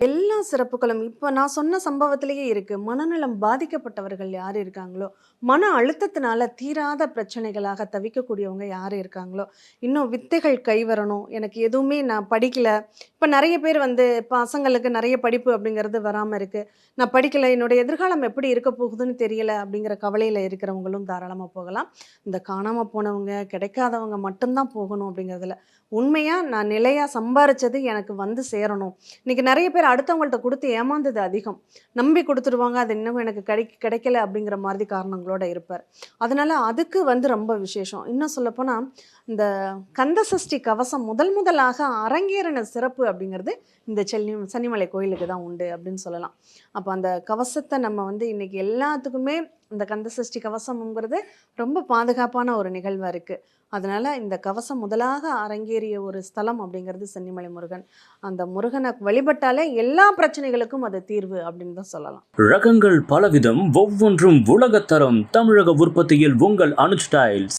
எல்லா சிறப்புகளும் இப்ப நான் சொன்ன சம்பவத்திலேயே இருக்கு. மனநலம் பாதிக்கப்பட்டவர்கள் யார் இருக்காங்களோ, மன அழுத்தத்தினால தீராத பிரச்சனைகளாக தவிக்கக்கூடியவங்க யார் இருக்காங்களோ, இன்னும் வித்தைகள் கைவரணும், எனக்கு எதுவுமே நான் படிக்கல. இப்ப நெறைய பேர் வந்து பசங்களுக்கு நெறைய படிப்பு அப்படிங்கிறது வராம இருக்கு. நான் படிக்கல, என்னுடைய எதிர்காலம் எப்படி இருக்க போகுதுன்னு தெரியல அப்படிங்கிற கவலையில இருக்கிறவங்களும் தாராளமா போகலாம். இந்த காணாம போனவங்க, கிடைக்காதவங்க மட்டும் தான் போகணும் அப்படிங்கிறதில்ல. உண்மையா நான் நிலையா சம்பாரிச்சது எனக்கு வந்து சேரணும். இன்னைக்கு நெறைய பேர் அடுத்தவங்கள்ட்ட குடுத்து ஏமாந்தது அதிகம். நம்பி குடுத்துருவாங்க. அது இன்னும் எனக்கு கிடைக்கல அப்படிங்கிற மாதிரி காரணங்களோட இருப்பார். அதனால அதுக்கு வந்து ரொம்ப விசேஷம். இன்னும் சொல்லப்போனா, இந்த கந்தசஷ்டி கவசம் முதல் முதலாக அரங்கேறின சிறப்பு அப்படிங்கிறது இந்த சன்னிமலை கோயிலுக்கு தான் உண்டு அப்படின்னு சொல்லலாம். அப்ப அந்த கவசத்த நம்ம வந்து இன்னைக்கு எல்லாத்துக்குமே இந்த கந்தசஷ்டி கவசம்ங்கிறது ரொம்ப பாதுகாப்பான ஒரு நிகழ்வா இருக்கு. அதனால இந்த கவசம் முதலாக அரங்கேறிய ஒரு ஸ்தலம் அப்படிங்கிறது சென்னிமலை முருகன். அந்த முருகனை வழிபட்டாலே எல்லா பிரச்சனைகளுக்கும் அது தீர்வு அப்படின்னு தான் சொல்லலாம். ரகங்கள் பலவிதம், ஒவ்வொன்றும் உலகத்தரம். தமிழக உற்பத்தியில் உங்கள் அனுஜ் டைல்ஸ்.